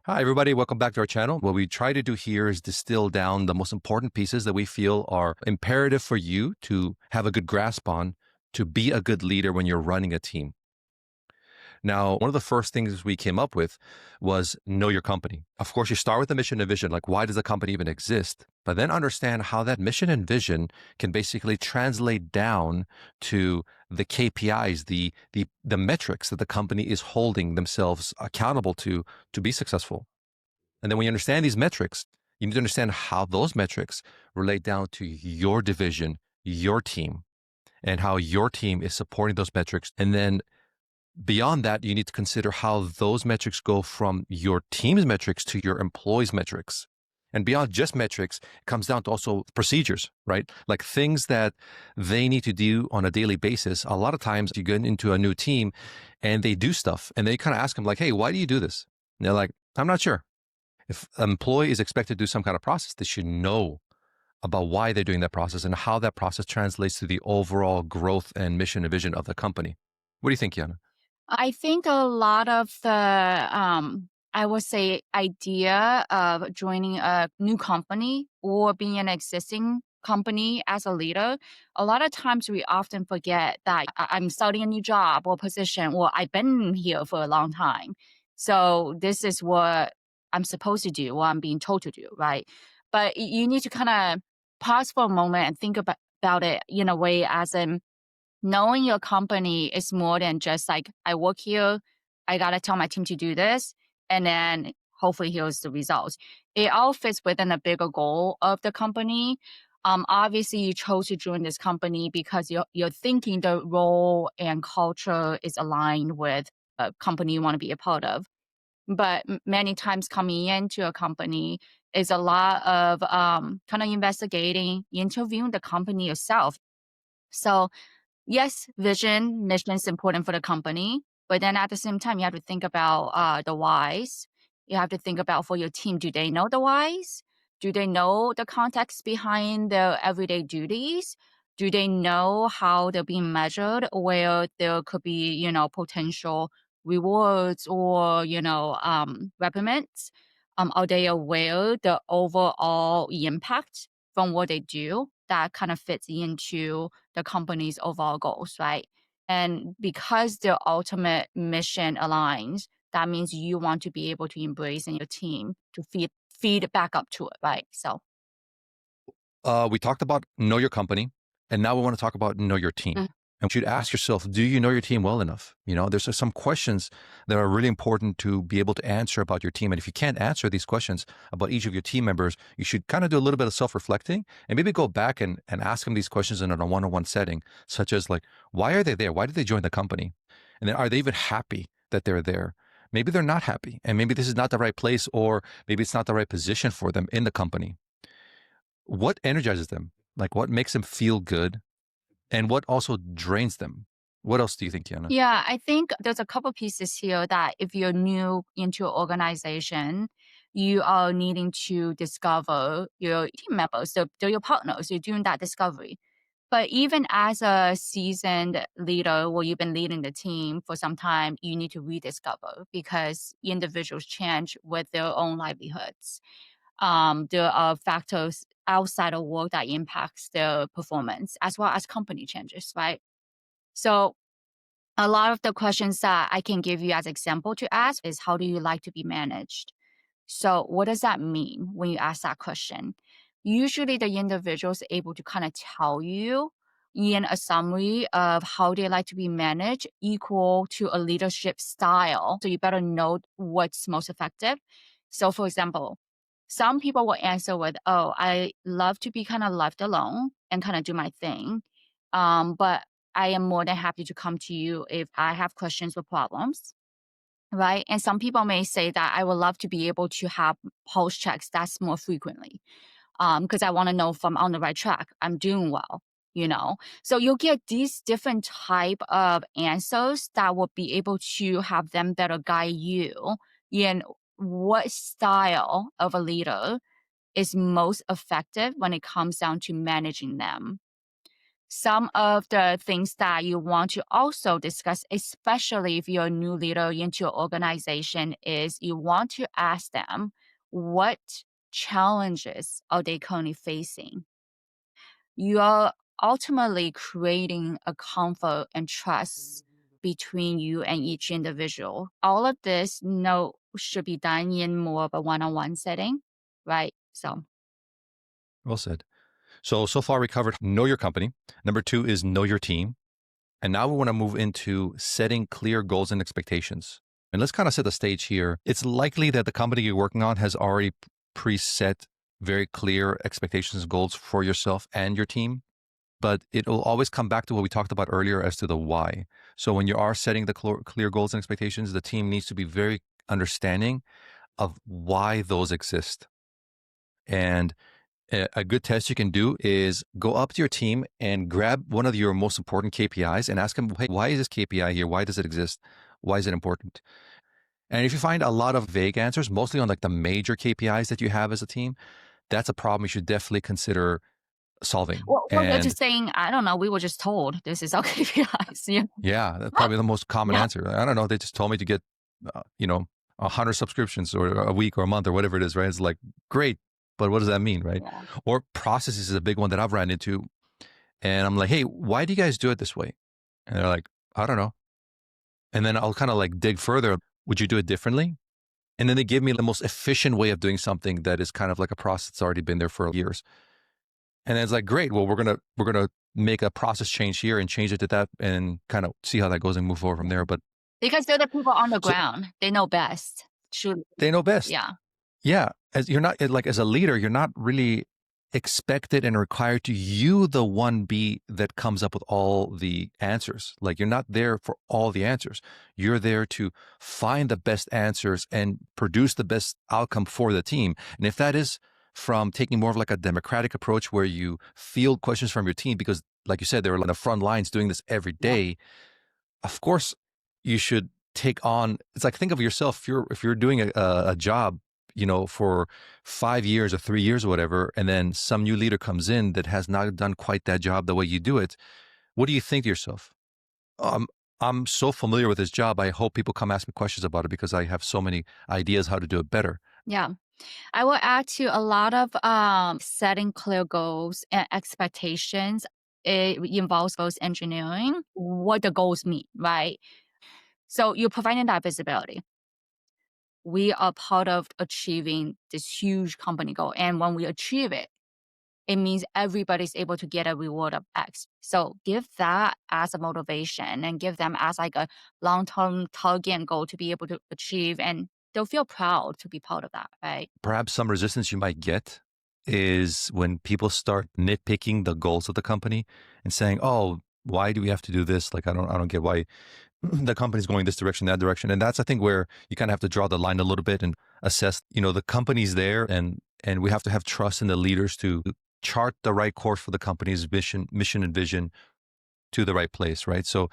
Hi, everybody. Welcome back to our channel. What we try to do here is distill down the most important pieces that we feel are imperative for you to have a good grasp on to be a good leader when you're running a team. Now, one of the first things we came up with was know your company. Of course, you start with the mission and vision, like why does the company even exist? But then understand how that mission and vision can basically translate down to the KPIs, the metrics that the company is holding themselves accountable to be successful. And then when you understand these metrics, you need to understand how those metrics relate down to your division, your team, and how your team is supporting those metrics. And then beyond that, you need to consider how those metrics go from your team's metrics to your employees' metrics. And beyond just metrics, it comes down to also procedures, right? Like things that they need to do on a daily basis. A lot of times you get into a new team and they do stuff and they kind of ask them like, hey, why do you do this? And they're like, I'm not sure. If an employee is expected to do some kind of process, they should know about why they're doing that process and how that process translates to the overall growth and mission and vision of the company. What do you think, Kiana? I think a lot of I would say, idea of joining a new company or being an existing company as a leader, a lot of times we often forget that I'm starting a new job or position, or I've been here for a long time. So this is what I'm supposed to do, what I'm being told to do, right? But you need to kind of pause for a moment and think about it in a way as in knowing your company is more than just like, I work here, I got to tell my team to do this, and then hopefully here's the results. It all fits within a bigger goal of the company. Obviously, you chose to join this company because you're thinking the role and culture is aligned with a company you want to be a part of. But many times coming into a company is a lot of kind of investigating, interviewing the company itself. So yes, vision, mission is important for the company, but then at the same time, you have to think about the whys. You have to think about for your team, do they know the whys? Do they know the context behind their everyday duties? Do they know how they're being measured, where there could be, potential rewards or, reprimands? Are they aware the overall impact from what they do that kind of fits into the company's overall goals, right? And because their ultimate mission aligns, that means you want to be able to embrace in your team to feed back up to it, right? So We talked about know your company, and now we want to talk about know your team. mm, And you should ask yourself, do you know your team well enough? There's some questions that are really important to be able to answer about your team. And if you can't answer these questions about each of your team members, you should kind of do a little bit of self-reflecting and maybe go back and ask them these questions in a one-on-one setting, such as like, why are they there? Why did they join the company? And then are they even happy that they're there? Maybe they're not happy, and maybe this is not the right place, or maybe it's not the right position for them in the company. What energizes them? Like what makes them feel good and what also drains them? What else do you think, Tiana? yeah, I think there's a couple pieces here that if you're new into an organization, you are needing to discover your team members. So they're your partners. You're doing that discovery. But even as a seasoned leader, where you've been leading the team for some time, you need to rediscover because individuals change with their own livelihoods. There are factors outside of work that impacts their performance, as well as company changes, right? So a lot of the questions that I can give you as example to ask is, how do you like to be managed? So what does that mean when you ask that question? Usually the individual is able to kind of tell you in a summary of how they like to be managed equal to a leadership style. So you better know what's most effective. So for example, some people will answer with, oh, I love to be kind of left alone and kind of do my thing. But I am more than happy to come to you if I have questions or problems, right? And some people may say that I would love to be able to have pulse checks that's more frequently, because I want to know if I'm on the right track, I'm doing well, you know. So you'll get these different type of answers that will be able to have them better guide you in what style of a leader is most effective when it comes down to managing them. Some of the things that you want to also discuss, especially if you're a new leader into your organization, is you want to ask them what challenges are they currently facing. You're ultimately creating a comfort and trust between you and each individual. All of this no should be done in more of a one-on-one setting, right? So Well said. So far we covered know your company. Number two is know your team. And now we want to move into setting clear goals and expectations. And let's kind of set the stage here. It's likely that the company you're working on has already preset very clear expectations and goals for yourself and your team. But it will always come back to what we talked about earlier as to the why. So when you are setting the clear goals and expectations, the team needs to be very understanding of why those exist. And a good test you can do is go up to your team and grab one of your most important KPIs and ask them, hey, why is this KPI here? Why does it exist? Why is it important? And if you find a lot of vague answers, mostly on like the major KPIs that you have as a team, that's a problem you should definitely consider solving. well, they're And just saying, I don't know, we were just told this is our KPIs. Yeah. yeah, that's probably the most common Yeah. answer. I don't know. They just told me to get, you know, 100 subscriptions or a week or a month or whatever it is, right? It's like, great. But what does that mean, right? Yeah. Or processes is a big one that I've ran into. And I'm like, hey, why do you guys do it this way? And they're like, I don't know. And then I'll kind of like dig further. Would you do it differently? And then they give me the most efficient way of doing something that is kind of like a process that's already been there for years. And then it's like, great. Well, we're gonna make a process change here and change it to that and kind of see how that goes and move forward from there. But Because they're the people on the so ground. They know best. Should they know best. Yeah. Yeah, as you're not like as a leader, you're not really expected and required to you the one be that comes up with all the answers. Like you're not there for all the answers. You're there to find the best answers and produce the best outcome for the team. And if that is from taking more of like a democratic approach where you field questions from your team because like you said, they're on the front lines doing this every Yeah. day, of course you should take on it's like think of yourself if you're doing a job for 5 years or 3 years or whatever and then some new leader comes in that has not done quite that job the way you do it. What do you think to yourself? um, I'm so familiar with this job, I hope people come ask me questions about it because I have so many ideas how to do it better. Yeah. I will add to a lot of setting clear goals and expectations. It involves both engineering, what the goals mean, right? So you're providing that visibility. We are part of achieving this huge company goal. And when we achieve it, it means everybody's able to get a reward of X. So give that as a motivation and give them as like a long-term target and goal to be able to achieve. And they'll feel proud to be part of that, right? Perhaps some resistance you might get is when people start nitpicking the goals of the company and saying, "Oh, why do we have to do this? Like, I don't get why the company's going this direction, that direction." And that's, I think, where you kind of have to draw the line a little bit and assess, the company's there, and we have to have trust in the leaders to chart the right course for the company's mission and vision to the right place, right? So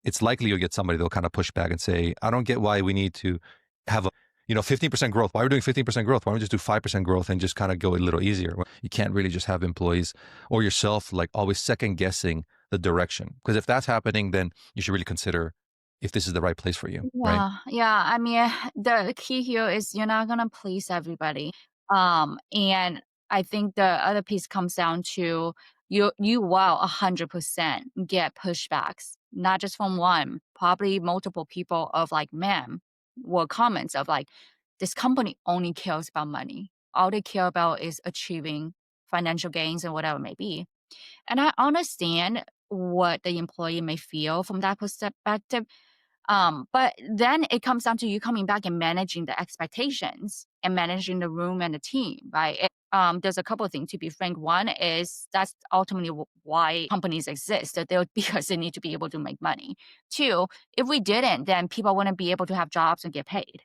it's likely you'll get somebody that'll kind of push back and say, I don't get why we need to have 15% growth. Why are we doing 15% growth? Why don't we just do 5% growth and just kind of go a little easier? Well, you can't really just have employees or yourself like always second guessing the direction. Because if that's happening, then you should really consider if this is the right place for you, right? Yeah, yeah. I mean, the key here is you're not gonna please everybody. And I think the other piece comes down to you will 100% get pushbacks, not just from one, probably multiple people of like, ma'am, or comments of like, this company only cares about money. All they care about is achieving financial gains and whatever it may be. And I understand what the employee may feel from that perspective, but then it comes down to you coming back and managing the expectations and managing the room and the team, right? There's a couple of things to be frank. One is that's ultimately why companies exist, that they're because they need to be able to make money. Two, if we didn't, then people wouldn't be able to have jobs and get paid.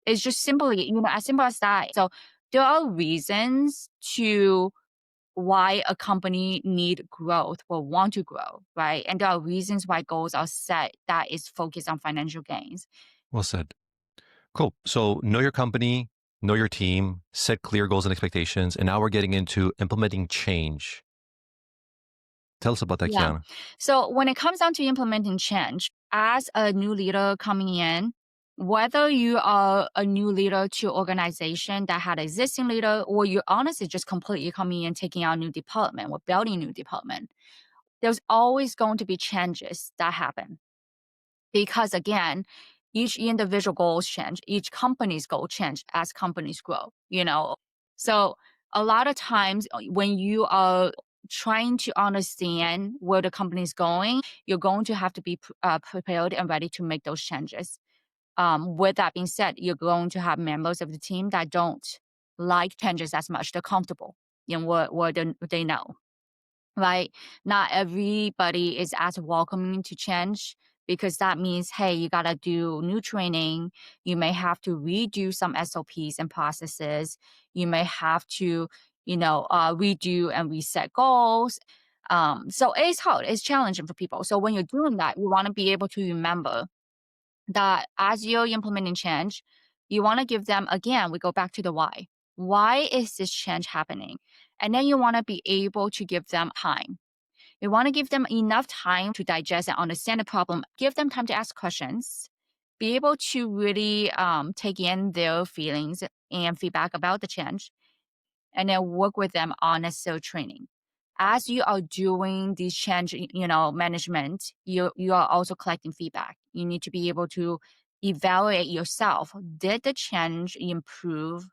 It's just simply, as simple as that. So there are reasons to why a company need growth or want to grow, right? And there are reasons why goals are set that is focused on financial gains. Well said. Cool. So know your company, know your team, set clear goals and expectations. And now we're getting into implementing change. Tell us about that, Yeah. Kiana. So when it comes down to implementing change, as a new leader coming in, whether you are a new leader to organization that had existing leader, or you're honestly just completely coming in, taking out new department or building new department, there's always going to be changes that happen. Because again, each individual goals change, each company's goal change as companies grow, you know? So a lot of times when you are trying to understand where the company is going, you're going to have to be prepared and ready to make those changes. With that being said, you're going to have members of the team that don't like changes as much. They're comfortable in what they know, right? Not everybody is as welcoming to change because that means, hey, you got to do new training. You may have to redo some SOPs and processes. You may have to, redo and reset goals. So it's hard, it's challenging for people. So when you're doing that, you want to be able to remember that as you're implementing change, you want to give them, again, we go back to the why. Why is this change happening? And then you want to be able to give them time. We want to give them enough time to digest and understand the problem, give them time to ask questions, be able to really take in their feelings and feedback about the change, and then work with them on necessary training. As you are doing these change, management, you are also collecting feedback. You need to be able to evaluate yourself. Did the change improve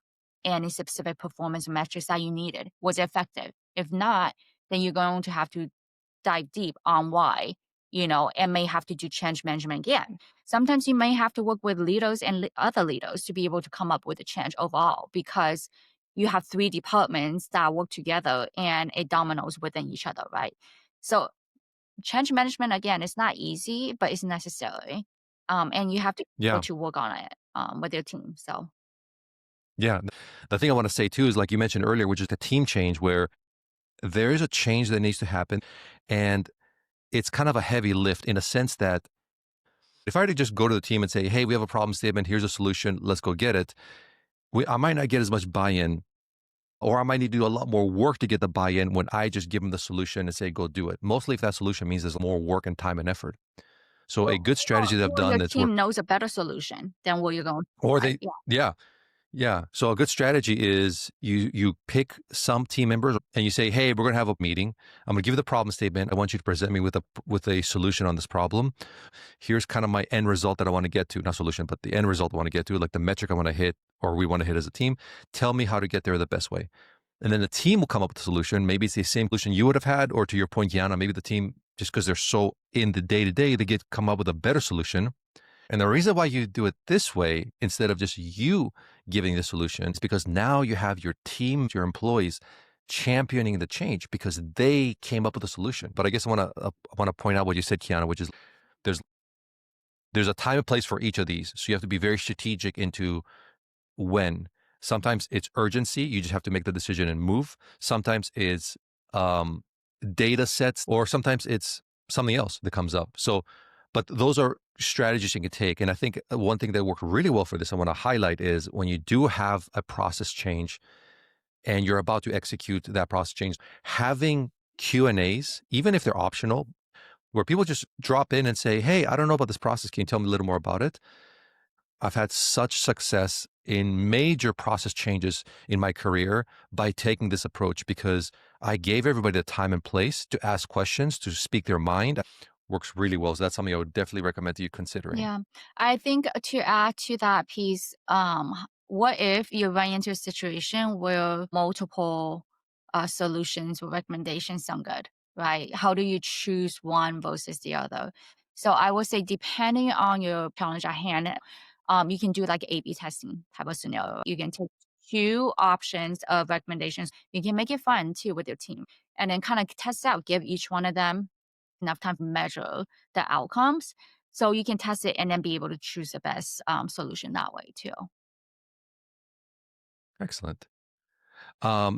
any specific performance metrics that you needed? Was it effective? If not, then you're going to have to dive deep on why, and may have to do change management again. Sometimes you may have to work with leaders and other leaders to be able to come up with a change overall because you have three departments that work together and it dominoes within each other, right? So change management again is not easy, but it's necessary. And you have to be able Yeah. to work on it with your team. So Yeah. The thing I want to say too is like you mentioned earlier, which is the team change where there is a change that needs to happen. And it's kind of a heavy lift in a sense that if I were to just go to the team and say, hey, we have a problem statement, here's a solution, let's go get it, I might not get as much buy in, or I might need to do a lot more work to get the buy in when I just give them the solution and say, go do it. Mostly if that solution means there's more work and time and effort. So a good strategy that I've or your done that's team worked, knows a better solution than what you're going to or provide. they, yeah, yeah. So a good strategy is you pick some team members and you say, "Hey, we're going to have a meeting. I'm going to give you the problem statement. I want you to present me with a solution on this problem. Here's kind of my end result that I want to get to, not solution, but the end result I want to get to, like the metric I want to hit or we want to hit as a team. Tell me how to get there the best way." And then the team will come up with a solution. Maybe it's the same solution you would have had, or to your point, Yana, maybe the team, just because they're so in the day to day, they get come up with a better solution. And the reason why you do it this way instead of just you giving the solution is because now you have your team, your employees championing the change because they came up with a solution. But I guess I want to point out what you said, Kiana, which is there's there's a time and place for each of these. So you have to be very strategic into when. Sometimes it's urgency. You just have to make the decision and move. Sometimes it's um, data sets, or sometimes it's something else that comes up. So, but those are strategies you can take. And I think one thing that worked really well for this, I want to highlight, is when you do have a process change and you're about to execute that process change, having Q&As, even if they're optional, where people just drop in and say, hey, I don't know about this process. Can you tell me a little more about it? I've had such success in major process changes in my career by taking this approach because I gave everybody the time and place to ask questions, to speak their mind. Works really well. So that's something I would definitely recommend to you considering. Yeah. I think to add to that piece, what if you run into a situation where multiple solutions or recommendations sound good, right? How do you choose one versus the other? So I would say, depending on your challenge at hand, you can do like A/B testing type of scenario. You can take two options of recommendations. You can make it fun too with your team, and then kind of test out, give each one of them enough time to measure the outcomes so you can test it and then be able to choose the best solution that way too. Excellent.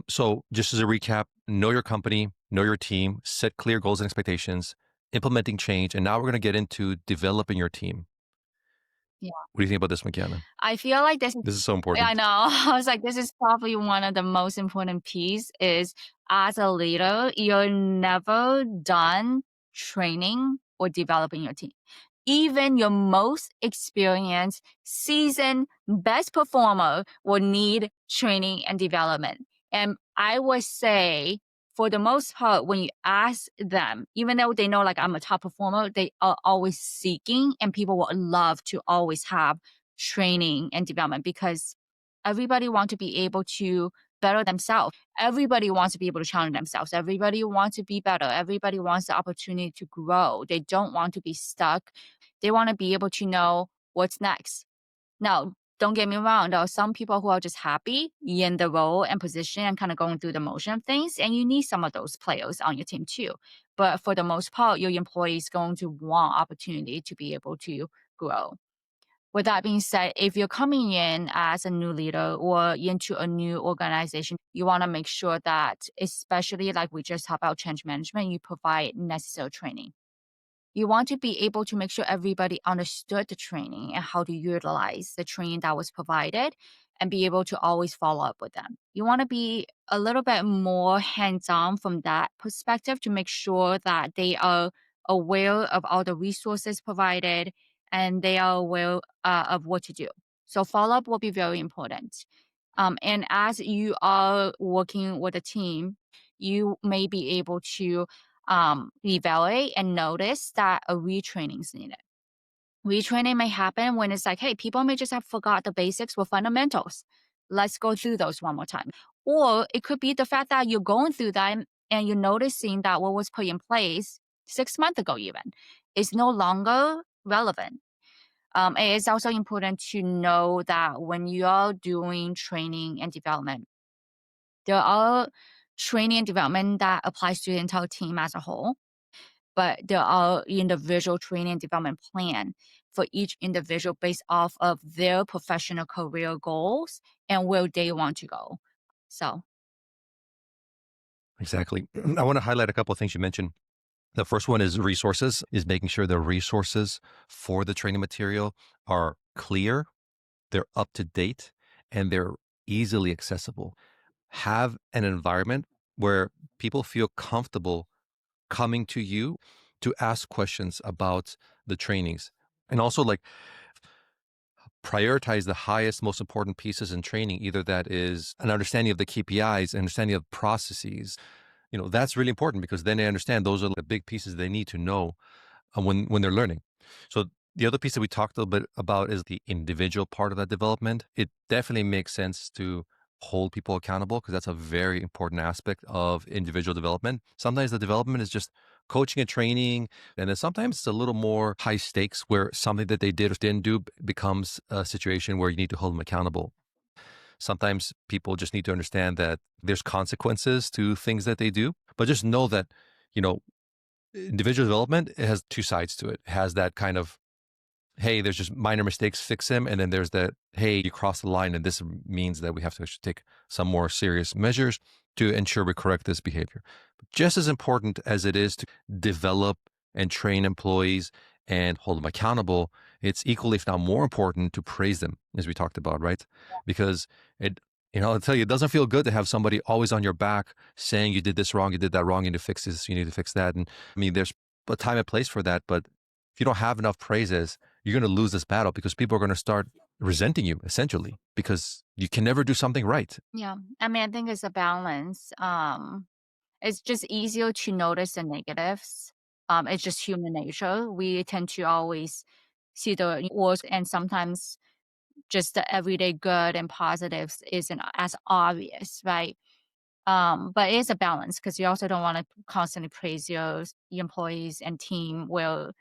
So just as a recap, know your company, know your team, set clear goals and expectations, implementing change. And now we're going to get into developing your team. Yeah. What do you think about this one, Kiana? I feel like this is This is so I important. know. I was like, this is probably one of the most important piece is as a leader, you're never done training or developing your team. Even your most experienced, seasoned, best performer will need training and development. And I would say, for the most part, when you ask them, even though they know like I'm a top performer, they are always seeking, and people would love to always have training and development because everybody want to be able to better themselves. Everybody wants to be able to challenge themselves. Everybody wants to be better. Everybody wants the opportunity to grow. They don't want to be stuck. They want to be able to know what's next. Now, don't get me wrong, there are some people who are just happy in the role and position and kind of going through the motion of things, and you need some of those players on your team too. But for the most part, your employee is going to want opportunity to be able to grow. With that being said, if you're coming in as a new leader or into a new organization, you want to make sure that, especially like we just talked about change management, you provide necessary training. You want to be able to make sure everybody understood the training and how to utilize the training that was provided and be able to always follow up with them. You want to be a little bit more hands on from that perspective to make sure that they are aware of all the resources provided and they are aware of what to do. So, follow up will be very important. And as you are working with a team, you may be able to evaluate and notice that a retraining is needed. Retraining may happen when it's like, hey, people may just have forgot the basics or fundamentals. Let's go through those one more time. Or it could be the fact that you're going through them and you're noticing that what was put in place 6 months ago, even, is no longer relevant. It is also important to know that when you're doing training and development, there are training and development that applies to the entire team as a whole, but there are individual training and development plan for each individual based off of their professional career goals and where they want to go. So, Exactly. I want to highlight a couple of things you mentioned. The first one is resources, is making sure the resources for the training material are clear, they're up to date, and they're easily accessible. Have an environment where people feel comfortable coming to you to ask questions about the trainings. And also, like, prioritize the highest, most important pieces in training. Either that is an understanding of the KPIs, understanding of processes. That's really important because then they understand those are the big pieces they need to know when they're learning. So the other piece that we talked a little bit about is the individual part of that development. It definitely makes sense to hold people accountable because that's a very important aspect of individual development. Sometimes the development is just coaching and training, and then sometimes it's a little more high stakes where something that they did or didn't do becomes a situation where you need to hold them accountable. Sometimes people just need to understand that there's consequences to things that they do, but just know that, you know, individual development, it has two sides to it. It has that kind of, hey, there's just minor mistakes, fix them. And then there's that, hey, you crossed the line and this means that we have to actually take some more serious measures to ensure we correct this behavior. But just as important as it is to develop and train employees and hold them accountable, it's equally, if not more important, to praise them, as we talked about, right? Because I'll tell you, it doesn't feel good to have somebody always on your back saying you did this wrong, you did that wrong, you need to fix this, you need to fix that. And I mean, there's a time and place for that, but if you don't have enough praises, you're going to lose this battle because people are going to start resenting you essentially because you can never do something right. yeah, I mean, I think it's a balance. It's just easier to notice the negatives. It's just human nature. We tend to always see the worst, and sometimes just the everyday good and positives isn't as obvious, right? But it is a balance because you also don't want to constantly praise your employees and team where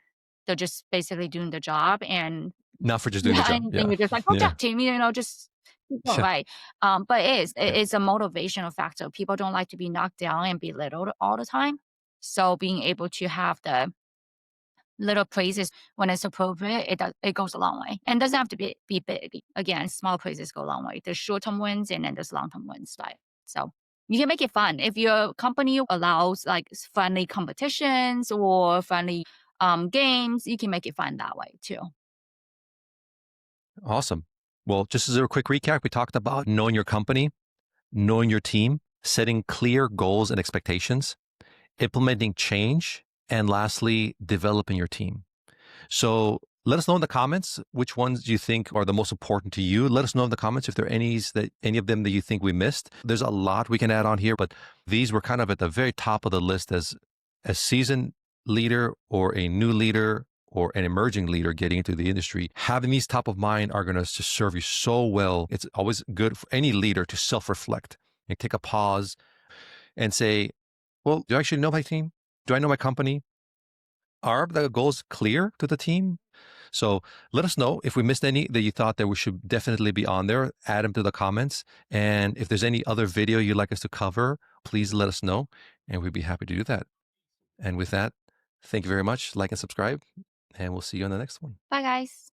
they're just basically doing the job and Not for just doing the yeah, job. and then Yeah. you're just like, "Good Yeah. job, team," just keep going, Yeah. right? But Yeah. it's a motivational factor. People don't like to be knocked down and belittled all the time. So being able to have the little praises when it's appropriate, it goes a long way. And doesn't have to be big. Again, small praises go a long way. There's short-term wins and then there's long-term wins, right? So you can make it fun. If your company allows like friendly competitions or friendly games, you can make it fun that way too. Awesome. Well, just as a quick recap, we talked about knowing your company, knowing your team, setting clear goals and expectations, implementing change, and lastly, developing your team. So let us know in the comments which ones you think are the most important to you. Let us know in the comments if there are any of them that you think we missed. There's a lot we can add on here, but these were kind of at the very top of the list as a seasoned leader or a new leader or an emerging leader getting into the industry. Having these top of mind are going to just serve you so well. It's always good for any leader to self-reflect and take a pause and say, well, do I actually know my team? Do I know my company? Are the goals clear to the team? So let us know if we missed any that you thought that we should definitely be on there. Add them to the comments. And if there's any other video you'd like us to cover, please let us know and we'd be happy to do that. And with that, thank you very much. Like and subscribe, and we'll see you on the next one. Bye, guys.